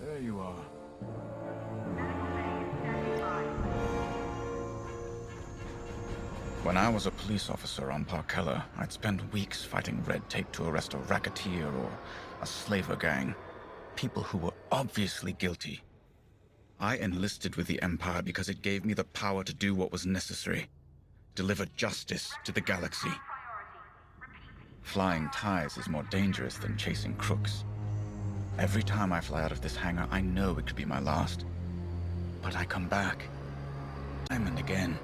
There you are. When I was a police officer on Parkella, I'd spend weeks fighting red tape to arrest a racketeer or a slaver gang. People who were obviously guilty. I enlisted with the Empire because it gave me the power to do what was necessary. Deliver justice to the galaxy. Flying ties is more dangerous than chasing crooks. Every time I fly out of this hangar, I know it could be my last. But I come back. Time and again.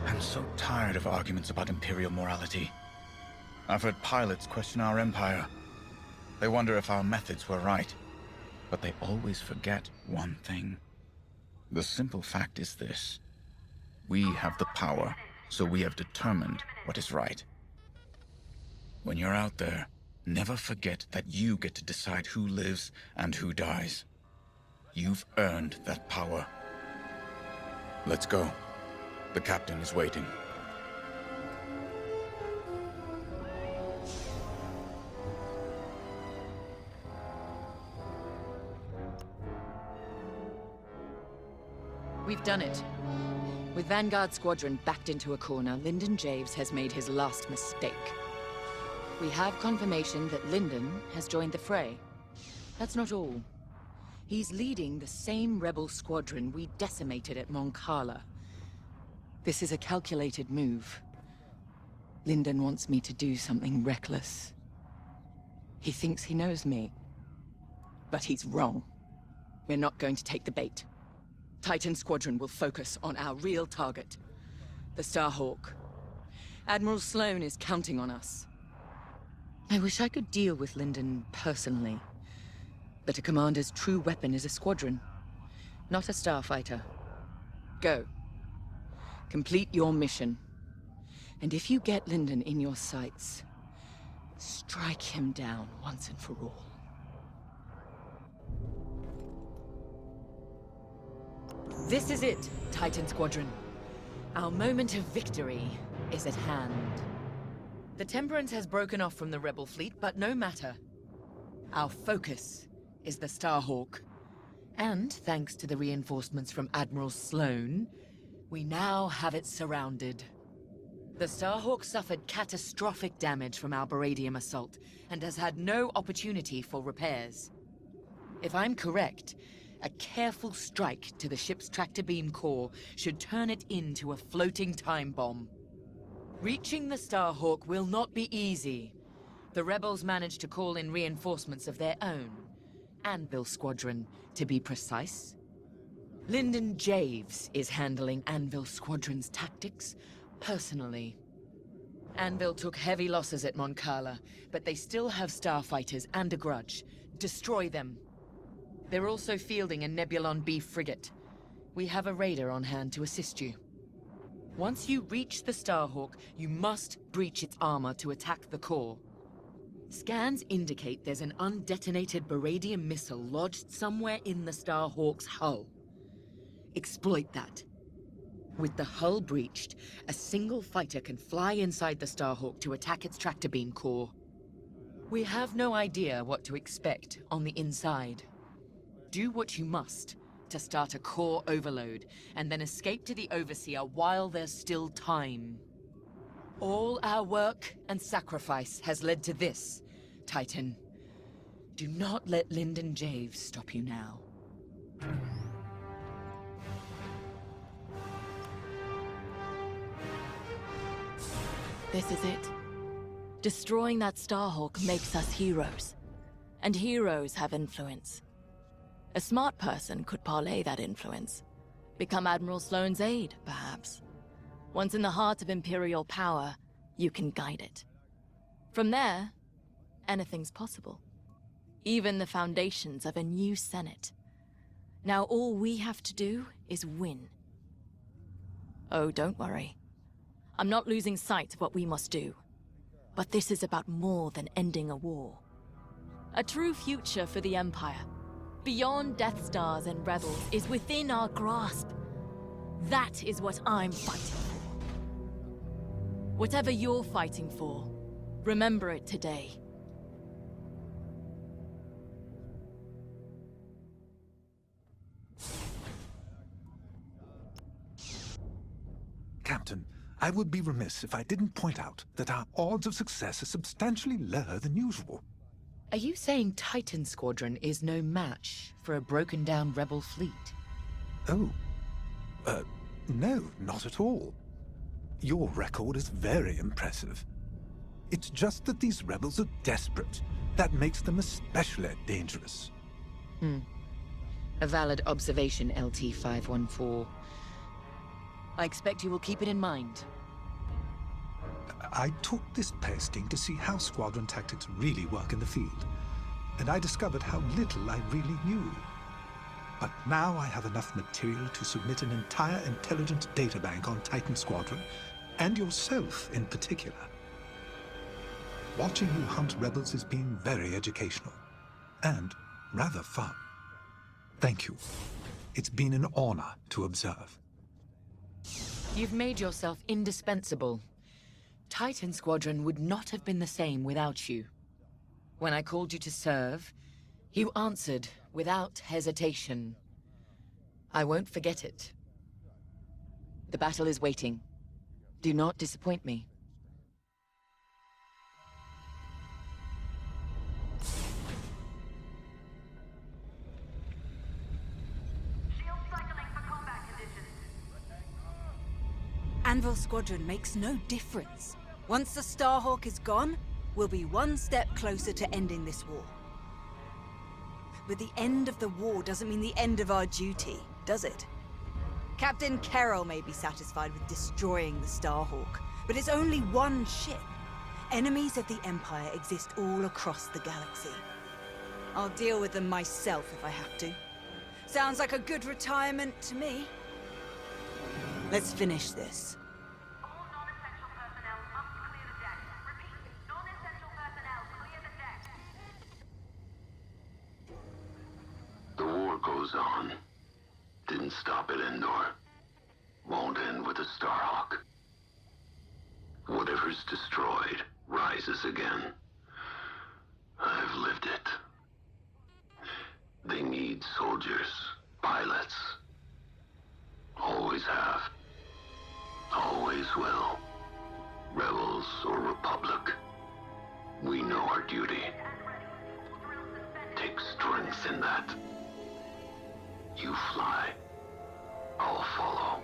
I'm so tired of arguments about Imperial morality. I've heard pilots question our Empire. They wonder if our methods were right. But they always forget one thing. The simple fact is this. We have the power, so we have determined what is right. When you're out there, never forget that you get to decide who lives and who dies. You've earned that power. Let's go. The captain is waiting. We've done it. With Vanguard Squadron backed into a corner, Lyndon Javes has made his last mistake. We have confirmation that Lyndon has joined the fray. That's not all. He's leading the same rebel squadron we decimated at Mon Cala. This is a calculated move. Lyndon wants me to do something reckless. He thinks he knows me. But he's wrong. We're not going to take the bait. Titan Squadron will focus on our real target, the Starhawk. Admiral Sloane is counting on us. I wish I could deal with Lyndon personally. But a commander's true weapon is a squadron, not a starfighter. Go. Complete your mission. And if you get Lyndon in your sights, strike him down once and for all. This is it, Titan Squadron. Our moment of victory is at hand. The Temperance has broken off from the Rebel fleet, but no matter. Our focus is the Starhawk. And thanks to the reinforcements from Admiral Sloane, we now have it surrounded. The Starhawk suffered catastrophic damage from our Baradium assault, and has had no opportunity for repairs. If I'm correct, a careful strike to the ship's tractor beam core should turn it into a floating time bomb. Reaching the Starhawk will not be easy. The rebels managed to call in reinforcements of their own. Anvil Squadron, to be precise. Lyndon Javes is handling Anvil Squadron's tactics personally. Anvil took heavy losses at Mon Cala, but they still have starfighters and a grudge. Destroy them. They're also fielding a Nebulon B frigate. We have a raider on hand to assist you. Once you reach the Starhawk, you must breach its armor to attack the core. Scans indicate there's an undetonated Baradium missile lodged somewhere in the Starhawk's hull. Exploit that. With the hull breached, a single fighter can fly inside the Starhawk to attack its tractor beam core. We have no idea what to expect on the inside. Do what you must to start a core overload, and then escape to the Overseer while there's still time. All our work and sacrifice has led to this, Titan. Do not let Lyndon Javes stop you now. This is it. Destroying that Starhawk makes us heroes. And heroes have influence. A smart person could parlay that influence. Become Admiral Sloane's aide, perhaps. Once in the heart of Imperial power, you can guide it. From there, anything's possible. Even the foundations of a new Senate. Now all we have to do is win. Oh, don't worry. I'm not losing sight of what we must do. But this is about more than ending a war. A true future for the Empire, beyond Death Stars and Rebels, is within our grasp. That is what I'm fighting for. Whatever you're fighting for, remember it today. Captain. I would be remiss if I didn't point out that our odds of success are substantially lower than usual. Are you saying Titan Squadron is no match for a broken-down rebel fleet? Oh. No, not at all. Your record is very impressive. It's just that these rebels are desperate. That makes them especially dangerous. A valid observation, LT-514. I expect you will keep it in mind. I took this posting to see how squadron tactics really work in the field, and I discovered how little I really knew. But now I have enough material to submit an entire intelligence databank on Titan Squadron, and yourself in particular. Watching you hunt rebels has been very educational, and rather fun. Thank you. It's been an honor to observe. You've made yourself indispensable. Titan Squadron would not have been the same without you. When I called you to serve, you answered without hesitation. I won't forget it. The battle is waiting. Do not disappoint me. Shield cycling for combat conditions. Anvil Squadron makes no difference. Once the Starhawk is gone, we'll be one step closer to ending this war. But the end of the war doesn't mean the end of our duty, does it? Captain Carroll may be satisfied with destroying the Starhawk, but it's only one ship. Enemies of the Empire exist all across the galaxy. I'll deal with them myself if I have to. Sounds like a good retirement to me. Let's finish this. All non-essential personnel must clear the deck. Repeat, non-essential personnel clear the deck. The war goes on. Didn't stop at Endor. Won't end with the Starhawk. Whatever's destroyed rises again. I've lived it. They need soldiers, pilots. Always have. Always will. Rebels or Republic. We know our duty. Take strength in that. You fly. I'll follow.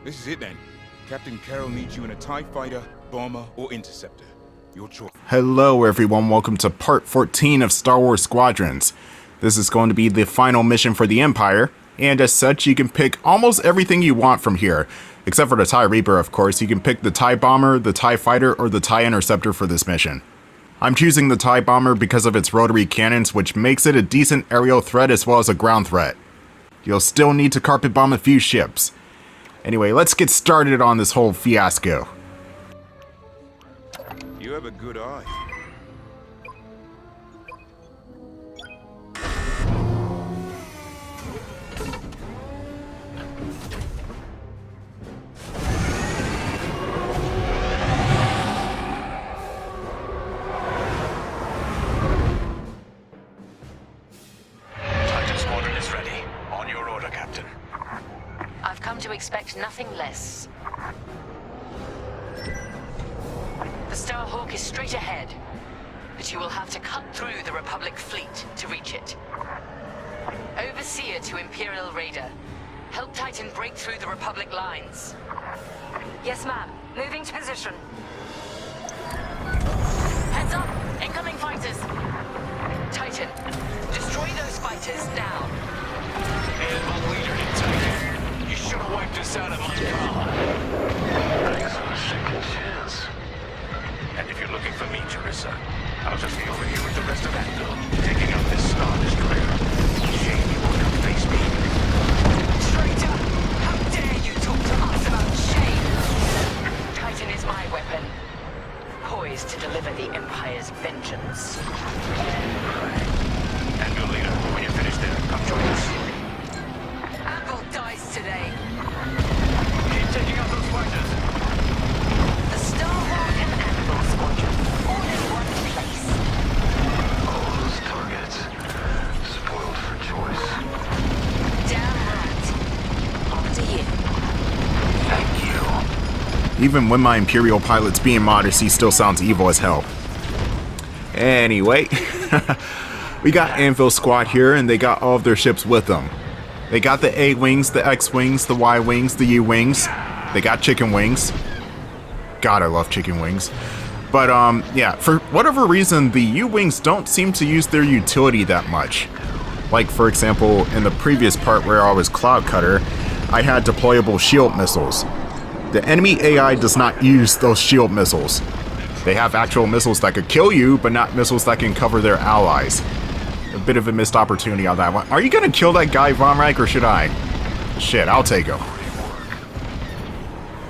This is it then. Captain Carroll needs you in a TIE fighter, bomber, or interceptor. Your choice. Hello everyone, welcome to part 14 of Star Wars Squadrons. This is going to be the final mission for the Empire, and as such you can pick almost everything you want from here. Except for the TIE Reaper, of course. You can pick the TIE Bomber, the TIE Fighter, or the TIE Interceptor for this mission. I'm choosing the TIE Bomber because of its rotary cannons, which makes it a decent aerial threat as well as a ground threat. You'll still need to carpet bomb a few ships. Anyway, let's get started on this whole fiasco. You have a good eye. Titan Squadron is ready. On your order, Captain. I've come to expect nothing less. The Starhawk is straight ahead, but you will have to cut through the Republic fleet to reach it. Overseer to Imperial Raider, help Titan break through the Republic lines. Yes, ma'am. Moving to position. Heads up! Incoming fighters! Titan, destroy those fighters now. And my leader in Titan. You should have wiped us out of my power. Thanks for a second chance. And if you're looking for me, Jerissa, I'll just be over here with the rest of Anvil, taking out this Star Destroyer. Shame you won't come face me. Traitor! How dare you talk to us about shame? Titan is my weapon, poised to deliver the Empire's vengeance. Anvil leader, when you're finished there, come join us. Anvil dies today. Keep taking out those fighters. The Starhawk and Anvil Squadron. Even when my Imperial pilot's being modest, he still sounds evil as hell. Anyway, we got Anvil Squad here, and they got all of their ships with them. They got the A-Wings, the X-Wings, the Y-Wings, the U-Wings. They got chicken wings. God, I love chicken wings. But, yeah, for whatever reason, the U-Wings don't seem to use their utility that much. Like, for example, in the previous part where I was Cloud Cutter, I had deployable shield missiles. The enemy AI does not use those shield missiles. They have actual missiles that could kill you, but not missiles that can cover their allies. A bit of a missed opportunity on that one. Are you gonna kill that guy, Von Reich, or should I? Shit, I'll take him.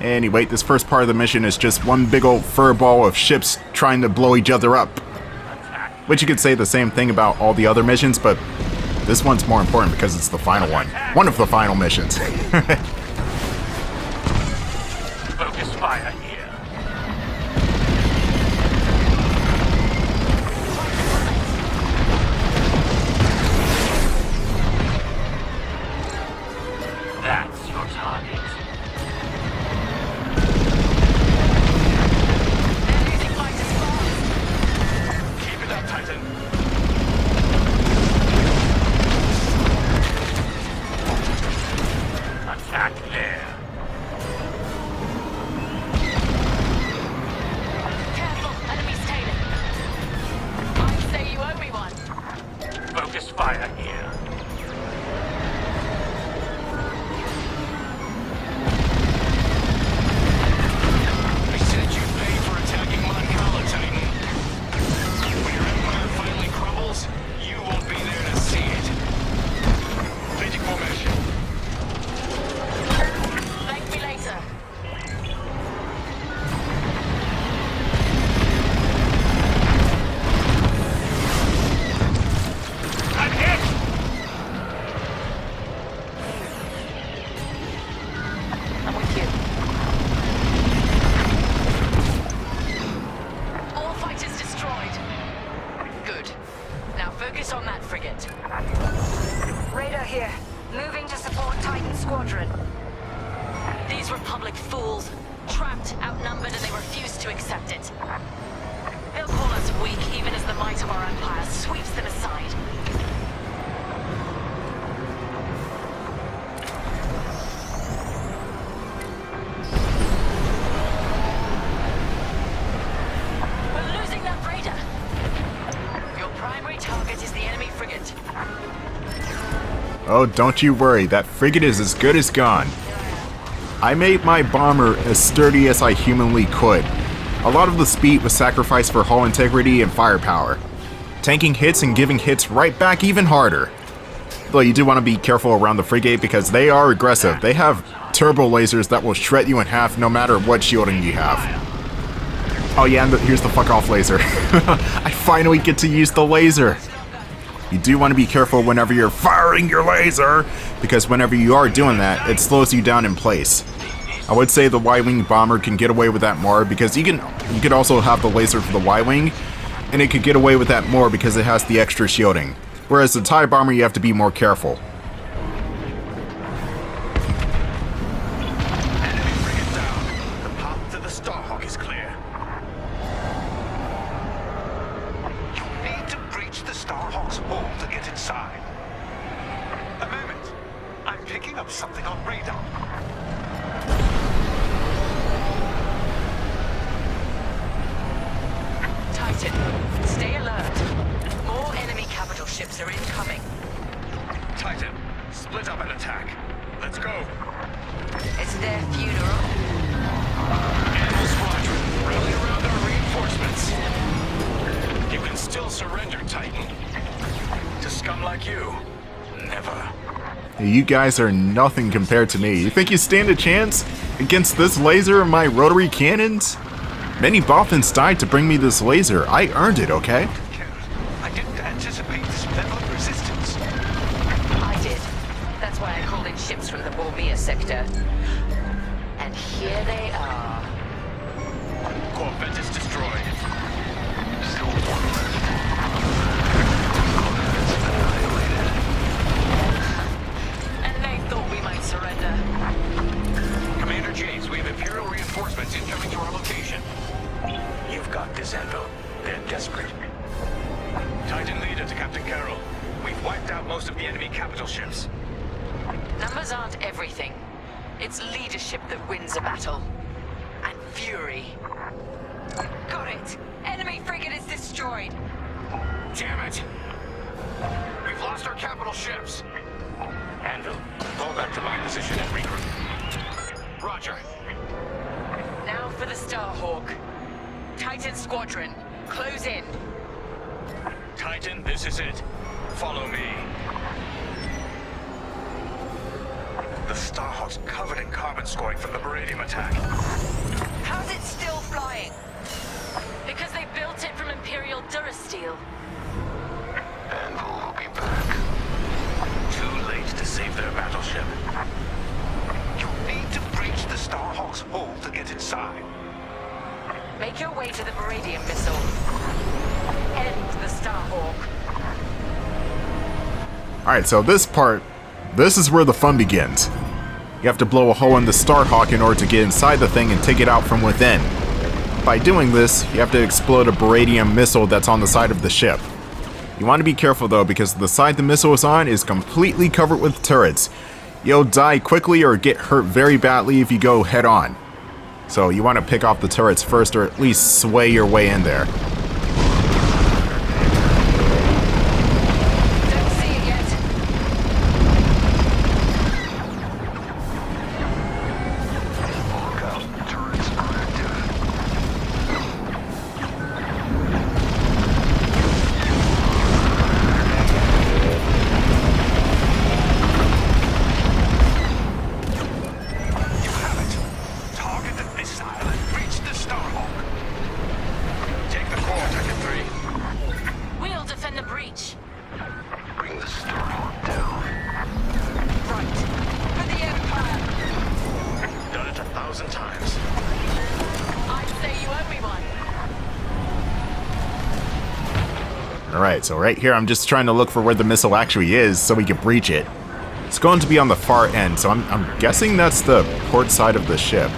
Anyway, this first part of the mission is just one big old furball of ships trying to blow each other up. Which you could say the same thing about all the other missions, but this one's more important because it's the final one. One of the final missions. Focus fire here. That's your target. They're losing fighters fast. Keep it up, Titan. Attack there. Careful, enemy's tailing. I'd say you owe me one. Focus fire here. I said you'd pay for attacking Moncala, Titan. When your empire finally crumbles, you won't be there to see it. Changing formation. Thank me later. I'm hit! I'm with you. All fighters destroyed. Good. Now focus on that frigate. Radar here. Moving to support Titan Squadron. These Republic fools. Trapped, outnumbered, and they refuse to accept it. They'll call us weak even as the might of our empire sweeps them aside. We're losing that radar. Your primary target is the enemy frigate. Oh, don't you worry, that frigate is as good as gone. I made my bomber as sturdy as I humanly could. A lot of the speed was sacrificed for hull integrity and firepower. Tanking hits and giving hits right back even harder. Though you do want to be careful around the frigate because they are aggressive. They have turbo lasers that will shred you in half no matter what shielding you have. Oh yeah, and here's the fuck off laser. I finally get to use the laser. You do want to be careful whenever you're firing your laser, because whenever you are doing that, it slows you down in place. I would say the Y-Wing bomber can get away with that more because you could also have the laser for the Y-Wing, and it could get away with that more because it has the extra shielding. Whereas the TIE bomber, you have to be more careful. Enemy frigate down. The path to the Starhawk is clear. You need to breach the Starhawk's hull to get inside. A moment. I'm picking up something on radar. Titan, stay alert. More enemy capital ships are incoming. Titan, split up and attack. Let's go. It's their funeral. Animal Squadron, rally around our reinforcements. You can still surrender, Titan. To scum like you, never. You guys are nothing compared to me. You think you stand a chance against this laser and my rotary cannons? Many Bothans died to bring me this laser. I earned it, okay? I didn't anticipate this level of resistance. I did. That's why I called in ships from the Bormia sector. And here they are. Corvette is destroyed. Still one left. And they thought we might surrender. Commander Javes, we have Imperial reinforcements reinforcements incoming to our location. You've got this, Anvil. They're desperate. Titan leader to Captain Carroll. We've wiped out most of the enemy capital ships. Numbers aren't everything. It's leadership that wins a battle. And fury. Got it! Enemy frigate is destroyed! Damn it! We've lost our capital ships. Anvil, fall back to my position and regroup. Roger. Now for the Starhawk. Titan Squadron, close in. Titan, this is it. Follow me. The Starhawk's covered in carbon scoring from the Beradium attack. How's it still flying? Because they built it from Imperial Durasteel. Anvil will be back. Too late to save their battleship. You'll need to breach the Starhawk's hull to get inside. Make your way to the Beradium missile. End the Starhawk. Alright, so this part, this is where the fun begins. You have to blow a hole in the Starhawk in order to get inside the thing and take it out from within. By doing this, you have to explode a Beradium missile that's on the side of the ship. You want to be careful though, because the side the missile is on is completely covered with turrets. You'll die quickly or get hurt very badly if you go head on. So you want to pick off the turrets first, or at least sway your way in there. Don't see it yet. Look out. Turrets are active. You have it. Target the missile and breach the Starhawk. Take the core, Titan 3. We'll defend the breach. Bring the Starhawk down. Right. For the Empire! Done it 1,000 times. I'd say you owe me one. Alright, so right here I'm just trying to look for where the missile actually is so we can breach it. It's going to be on the far end, so I'm guessing that's the port side of the ship.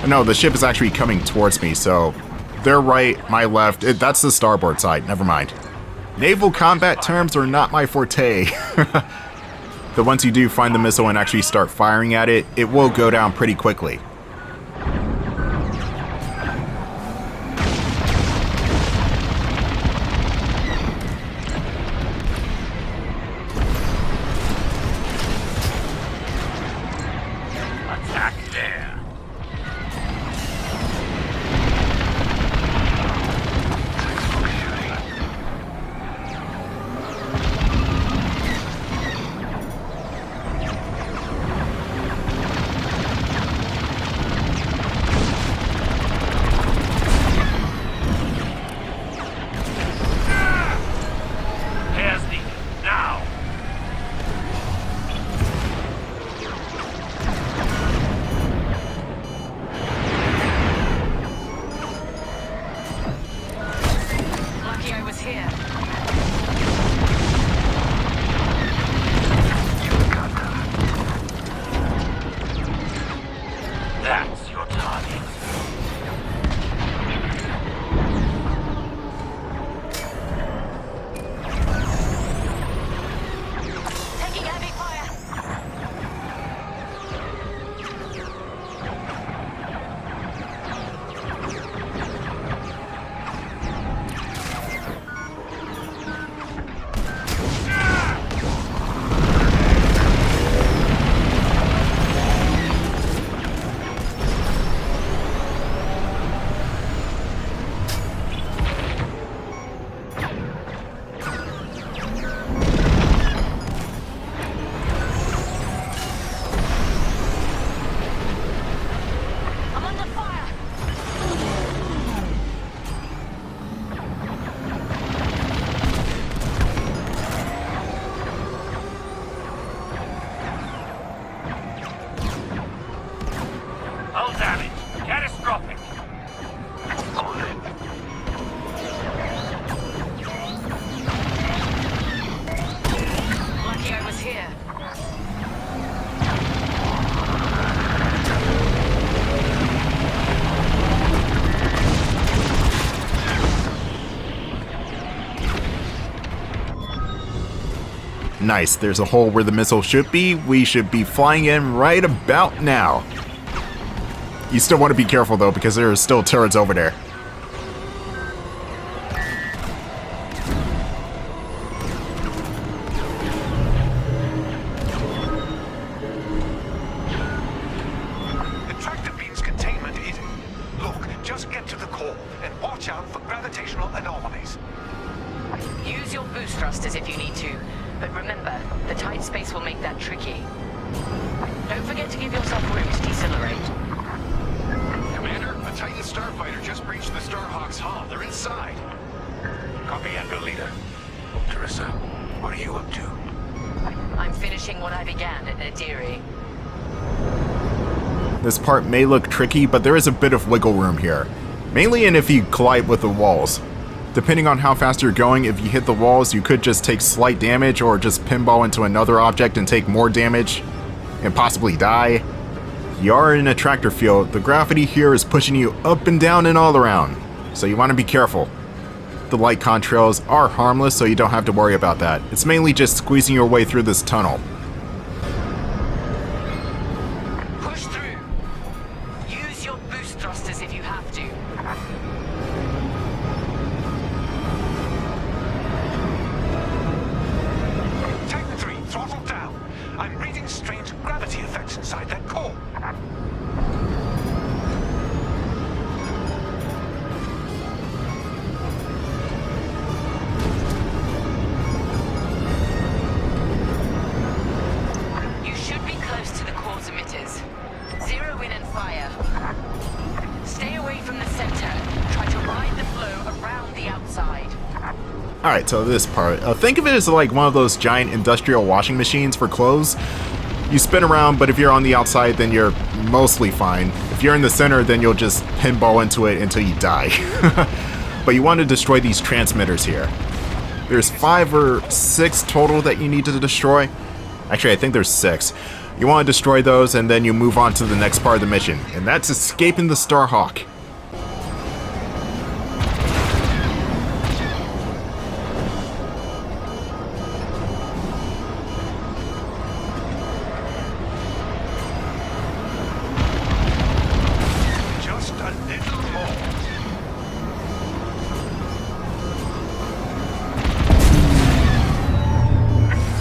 No, the ship is actually coming towards me, so their right, my left, that's the starboard side, never mind. Naval combat terms are not my forte. But once you do find the missile and actually start firing at it, it will go down pretty quickly. Attack there. Textbook shooting. Here's the now. Nice, there's a hole where the missile should be. We should be flying in right about now. You still want to be careful though, because there are still turrets over there. The tractor beam's containment is... Look, just get to the core and watch out for gravitational anomalies. Use your boost thrusters if you need to, but remember, the tight space will make that tricky. Don't forget to give yourself room to decelerate. Commander, a Titan starfighter just breached the Starhawk's hull. They're inside. Copy, Andromeda. Teresa, what are you up to? I'm finishing what I began at Nadiri. This part may look tricky, but there is a bit of wiggle room here. Mainly in if you collide with the walls. Depending on how fast you're going, if you hit the walls, you could just take slight damage or just pinball into another object and take more damage and possibly die. You are in a tractor field. The gravity here is pushing you up and down and all around, so you want to be careful. The light contrails are harmless, so you don't have to worry about that. It's mainly just squeezing your way through this tunnel. Push through. Use your boost thrusters if you have to. Titan 3, throttle down. I'm reading strange gravity effects inside that core. You should be close to the core's emitters. Zero in and fire. Stay away from the center. Try to ride the flow around the outside. Alright, so this part. Think of it as like one of those giant industrial washing machines for clothes. You spin around, but if you're on the outside, then you're mostly fine. If you're in the center, then you'll just pinball into it until you die. But you want to destroy these transmitters here. There's 5 or 6 total that you need to destroy. Actually, I think there's 6. You want to destroy those, and then you move on to the next part of the mission, and that's escaping the Starhawk. Just a little more.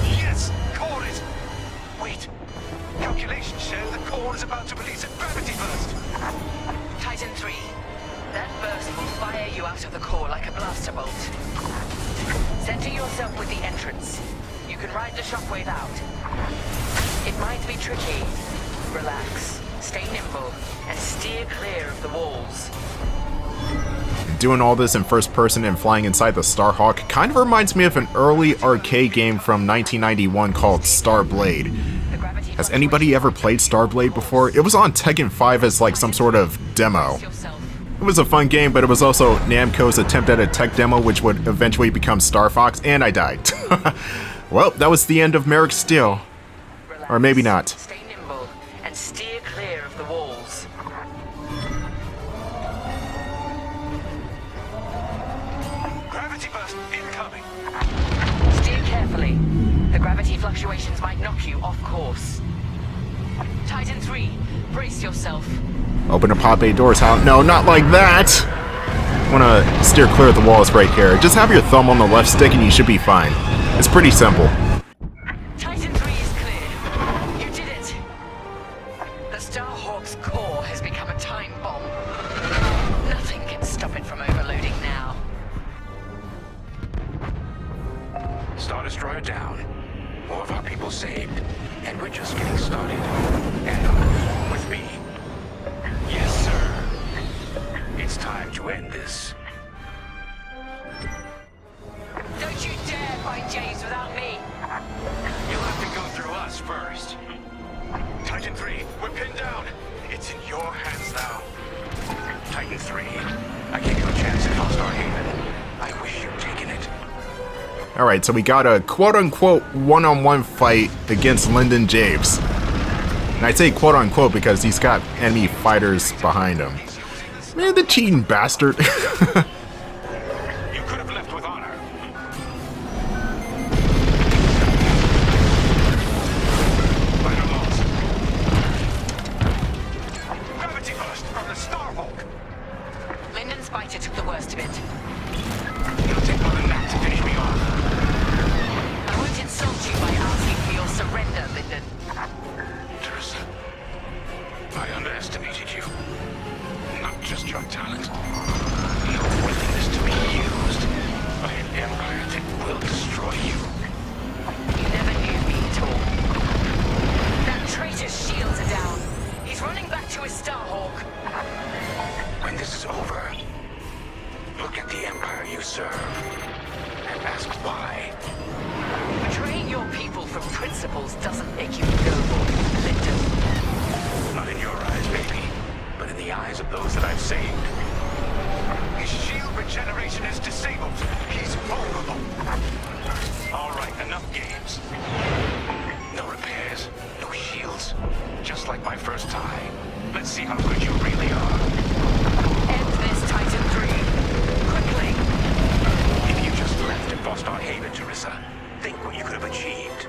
Yes, core is... Wait. Calculations show the core is about to release a gravity burst. Titan 3. That burst will fire you out of the core like a blaster bolt. Center yourself with the entrance. You can ride the shockwave out. It might be tricky. Relax, stay nimble, and steer clear of the walls. Doing all this in first person and flying inside the Starhawk kind of reminds me of an early arcade game from 1991 called Starblade. Has anybody ever played Starblade before? It was on Tekken 5 as like some sort of demo. It was a fun game, but it was also Namco's attempt at a tech demo which would eventually become Star Fox, and I died. Well, that was the end of Merrick Steel. Or maybe not. Stay nimble and steer clear of the walls. Gravity burst incoming. Steer carefully. The gravity fluctuations might knock you off course. Titan 3, brace yourself. Open the pod bay doors, how? No, not like that! Wanna steer clear of the walls right here. Just have your thumb on the left stick and you should be fine. It's pretty simple. Titan 3 is clear. You did it. The Starhawk's core has become a time bomb. Nothing can stop it from overloading now. Star Destroyer down. More of our people saved. And we're just getting started. And with me. Yes, sir. It's time to end this. Don't you dare find Javes without me. You'll have to go through us first. Titan 3, we're pinned down. It's in your hands now. Titan 3, I gave you a chance at Hostile Haven. I wish you'd taken it. Alright, so we got a quote-unquote one-on-one fight against Lyndon Javes. And I say quote-unquote because he's got enemy fighters behind him. Man, the cheating bastard. You could have left with honor. serve. And ask why. Betraying your people for principles doesn't make you noble, Lyndon. Not in your eyes, baby, but in the eyes of those that I've saved. His shield regeneration is disabled. He's vulnerable. All right, enough games. No repairs, no shields. Just like my first time. Let's see how good you really are. End this, Titan 3. Quickly! If you just left and lost our haven, Teresa, think what you could have achieved.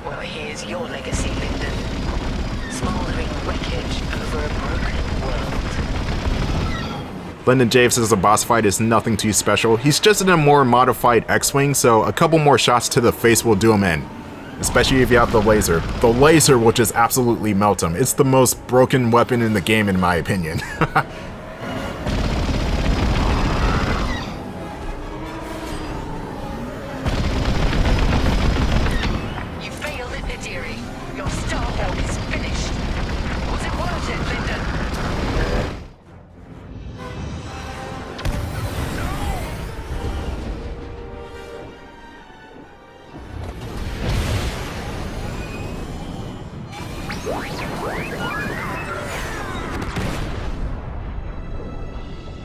Well, here's your legacy, Lyndon. Smoldering wreckage over a broken world. Lyndon Javes as a boss fight is nothing too special. He's just in a more modified X-Wing, so a couple more shots to the face will do him in. Especially if you have the laser. The laser will just absolutely melt him. It's the most broken weapon in the game, in my opinion. You failed it, Nadiri. Your Starhawk is finished. Was it worth it, Lyndon?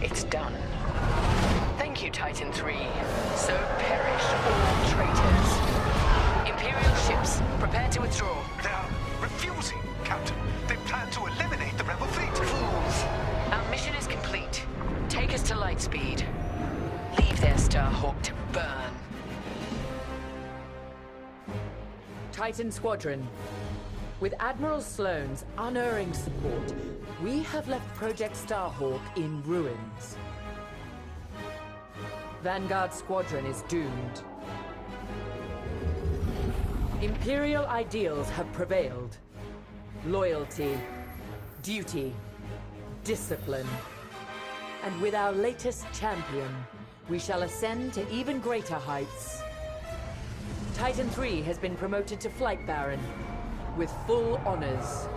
It's done. Thank you, Titan 3. So perish all traitors. Imperial ships, prepare to withdraw. They're refusing, Captain. They plan to eliminate the rebel fleet. Fools! Our mission is complete. Take us to Lightspeed. Leave their Starhawk to burn. Titan Squadron. With Admiral Sloane's unerring support, we have left Project Starhawk in ruins. Vanguard Squadron is doomed. Imperial ideals have prevailed. Loyalty, duty, discipline. And with our latest champion, we shall ascend to even greater heights. Titan 3 has been promoted to Flight Baron, with full honors.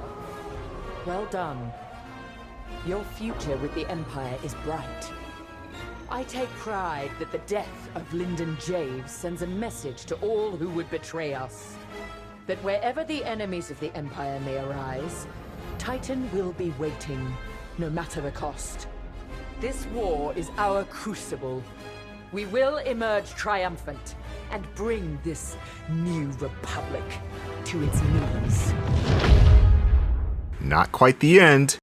Well done. Your future with the Empire is bright. I take pride that the death of Lyndon Javes sends a message to all who would betray us. That wherever the enemies of the Empire may arise, Titan will be waiting, no matter the cost. This war is our crucible. We will emerge triumphant and bring this new republic to its knees. Not quite the end.